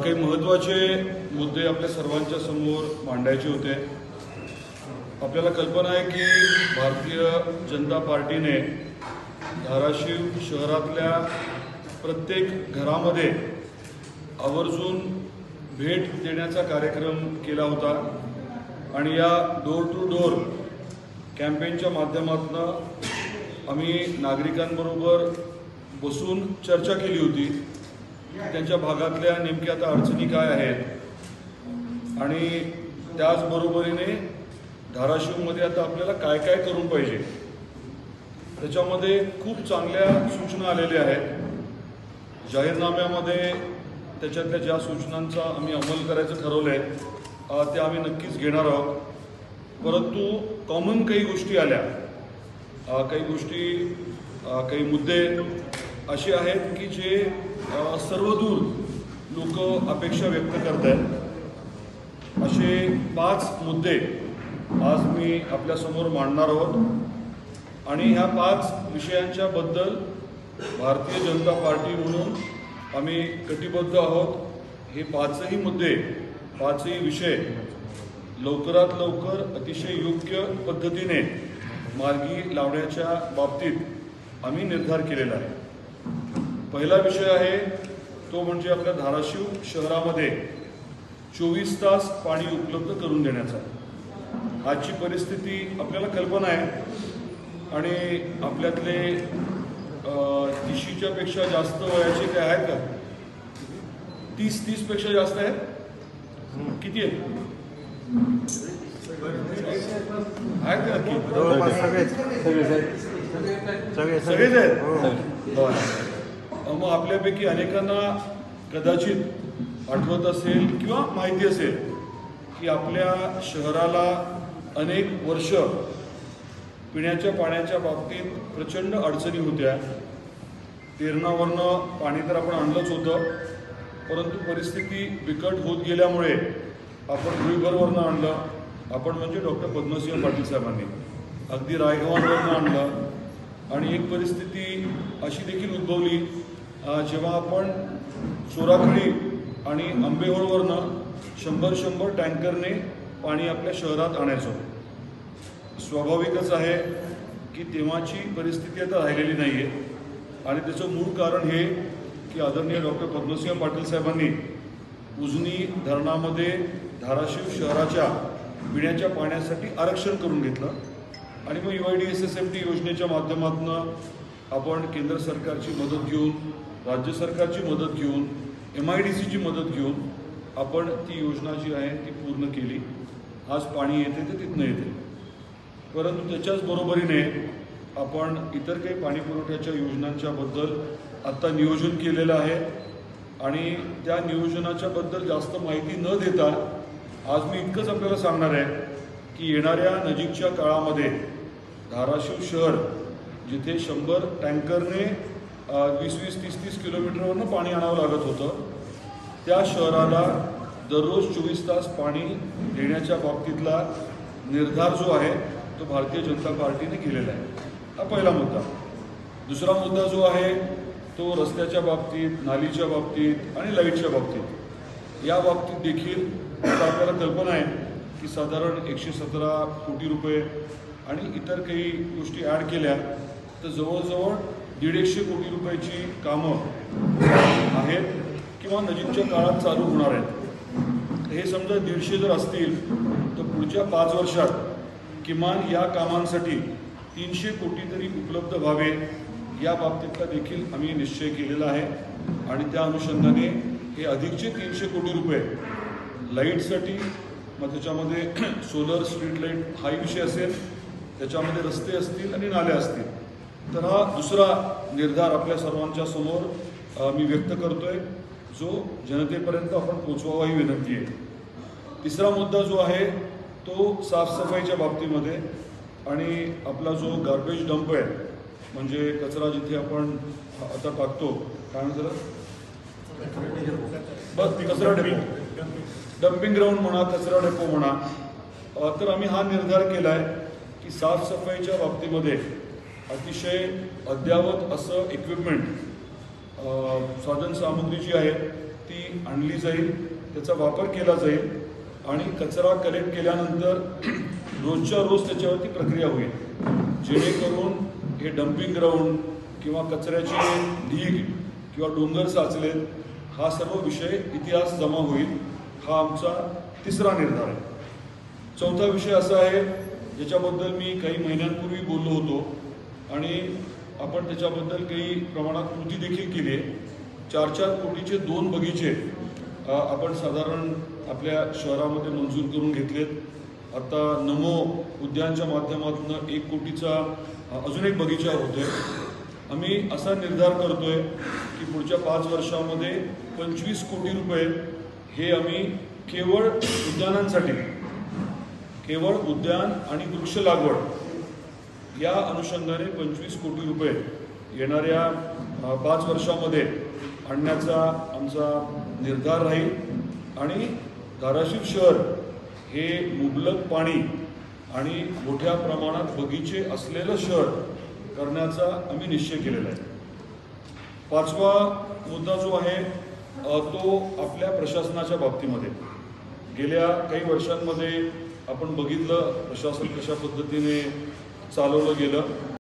काही महत्त्वाचे मुद्दे आपल्या सर्वांच्या समोर मांडायचे होते। आपल्याला कल्पना आहे की भारतीय जनता पार्टीने धाराशिव शहरातल्या प्रत्येक घरामध्ये आवर्जून भेट देण्याचा कार्यक्रम केला होता आणि या डोर टू डोर कॅम्पेनच्या माध्यमातून आम्ही नागरिकांबरोबर बसून चर्चा केली होती। त्यांच्या भागातल्या नेमक्या आता अडचणी काय आहेत आणि त्याचबरोबरीने धाराशिवमध्ये आता आपल्याला काय काय करून पाहिजे, त्याच्यामध्ये खूप चांगल्या सूचना आलेल्या आहेत। जाहीरनाम्यामध्ये त्याच्यातल्या ज्या सूचनांचा आम्ही अंमल करायचं ठरवलं आहे ते आम्ही नक्कीच घेणार आहोत। परंतु कॉमन काही गोष्टी आल्या, काही गोष्टी, काही मुद्दे असे आहेत की जे सर्वदूर लोक अपेक्षा व्यक्त करत आहेत। असे 5 मुद्दे आज मी आपल्यासमोर मांडणार आहोत आणि ह्या 5 विषयांच्या बद्दल भारतीय जनता पार्टी म्हणून आम्ही कटिबद्ध आहोत। हे 5ही मुद्दे, 5ही विषय लवकरात लवकर अतिशय योग्य पद्धतीने मार्गी लावण्याच्या बाबतीत आम्ही निर्धार केलेला आहे। पहिला विषय आहे तो म्हणजे आपल्या धाराशिव शहरामध्ये 24 तास पाणी उपलब्ध करून देण्याचा। आजची परिस्थिती आपल्याला कल्पना आहे आणि आपल्यातले 30च्या पेक्षा जास्त वयाचे काय आहेत का? 30 पेक्षा जास्त आहेत? किती आहेत? आहेत का नक्की? सगळेच आहेत। मग आपल्यापैकी अनेकांना कदाचित आठवत असेल किंवा माहिती असेल की आपल्या शहराला अनेक वर्ष पिण्याच्या पाण्याच्या बाबतीत प्रचंड अडचणी होत्या। तेरणावरनं पाणी तर आपण आणलंच होतं, परंतु परिस्थिती बिकट होत गेल्यामुळे आपण रुईभरवरनं आणलं, आपण म्हणजे डॉक्टर पद्मसिंह पाटील साहेबांनी अगदी रायगव्हाणवरनं आणलं आणि एक परिस्थिती अशी देखील उद्भवली जेव्हा आपण चोराखळी आणि आंबेहोळवरनं 100 टँकरने पाणी आपल्या शहरात आणायचो। स्वाभाविकच आहे की तेव्हाची परिस्थिती आता राहिलेली नाही आहे आणि त्याचं मूळ कारण हे की आदरणीय डॉक्टर पद्मसिंह पाटील साहेबांनी उजनी धरणामध्ये धाराशिव शहराच्या पिण्याच्या पाण्यासाठी आरक्षण करून घेतलं आणि मग UIDSSMT योजनेच्या माध्यमातून आपण केंद्र सरकारची मदत घेऊन, राज्य सरकारची मदत घेऊन, MIDCची मदत घेऊन आपण ती योजना जी आहे ती पूर्ण केली। आज पाणी येते ते तिथनं येते, परंतु त्याच्याच बरोबरीने आपण इतर काही पाणी पुरवठ्याच्या योजनांच्या बद्दल आत्ता नियोजन केलेलं आहे आणि त्या नियोजनाच्या बद्दल जास्त माहिती न देता आज मी इतकंच आपल्याला सांगणार आहे की येणाऱ्या नजीकच्या काळामध्ये धाराशिव शहर जिथे 100 टँकरने 20-30 किलोमीटरवरनं पाणी आणावं लागत होतं, त्या शहराला दररोज 24 तास पाणी देण्याच्या बाबतीतला निर्धार जो आहे तो भारतीय जनता पार्टीने केलेला आहे। हा पहिला मुद्दा। दुसरा मुद्दा जो आहे तो रस्त्याच्या बाबतीत, नालीच्या बाबतीत आणि लाईटच्या बाबतीत। या बाबतीत देखील आता आपल्याला कल्पना आहे की साधारण 117 कोटी रुपये आणि इतर काही गोष्टी ॲड केल्या तर जवळजवळ 150 कोटी रुपयाची कामं आहेत किंवा नजीकच्या काळात चालू होणार आहेत। हे समजा 150 जर असतील तर पुढच्या 5 वर्षात किमान या कामांसाठी 300 कोटी तरी उपलब्ध व्हावे या बाबतीतला देखील आम्ही निश्चय केलेला आहे आणि त्या अनुषंगाने हे अधिकचे 300 कोटी रुपये लाईटसाठी, मग त्याच्यामध्ये सोलर स्ट्रीट लाईट हाही विषय असेल, त्याच्यामध्ये रस्ते असतील आणि नाले असतील। तर हा दुसरा निर्धार आपल्या सर्वांच्या समोर मी व्यक्त करतोय जो जनतेपर्यंत आपण पोचवावा ही विनंती आहे। तिसरा मुद्दा जो आहे तो साफसफाईच्या बाबतीमध्ये आणि आपला जो गार्बेज डंप आहे, म्हणजे कचरा जिथे आपण आता टाकतो, काय म्हणतात बस कचरा डेपो, डम्पिंग ग्राउंड म्हणा, कचरा डेपो म्हणा, तर आम्ही हा निर्धार केला आहे की साफसफाईच्या बाबतीमध्ये अतिशय अद्ययावत असं इक्विपमेंट, साधन सामुग्री जी आहे ती आणली जाईल, त्याचा वापर केला जाईल आणि कचरा कलेक्ट केल्यानंतर रोजच्या रोज त्याच्यावरती प्रक्रिया होईल, जेणेकरून हे डम्पिंग ग्राउंड किंवा कचऱ्याचे ढीग किंवा डोंगर साचलेत हा सर्व विषय इतिहास जमा होईल. हा आमचा तिसरा निर्धार आहे. चौथा विषय असा आहे ज्याच्याबद्दल मी काही महिन्यांपूर्वी बोललो होतो आणि आपण त्याच्याबद्दल काही प्रमाणात कृती देखील केली आहे. 4-4 कोटीचे 2 बगीचे आपण साधारण आपल्या शहरामध्ये मंजूर करून घेतलेत. आता नमो उद्यानच्या माध्यमातून 1 कोटीचा अजून एक बगीचा होतोय. आम्ही असा निर्धार करतोय की पुढच्या 5 वर्षामध्ये 25 कोटी रुपये हे आम्ही केवळ उद्यानांसाठी, केवळ उद्यान आणि वृक्ष लागवड या अनुषंगाने 25 कोटी रुपये येणाऱ्या 5 वर्षामध्ये आणण्याचा आमचा निर्धार राहील. आणि धाराशिव शहर हे मुबलक पाणी आणि मोठ्या प्रमाणात बगीचे असलेलं शहर करण्याचा आम्ही निश्चय केलेला आहे. 5वा मुद्दा जो आहे तो आपल्या प्रशासनाच्या बाबतीमध्ये गेल्या काही वर्षांमध्ये आपण बघितलं प्रशासन कशा पद्धतीने चालवलं गेलं.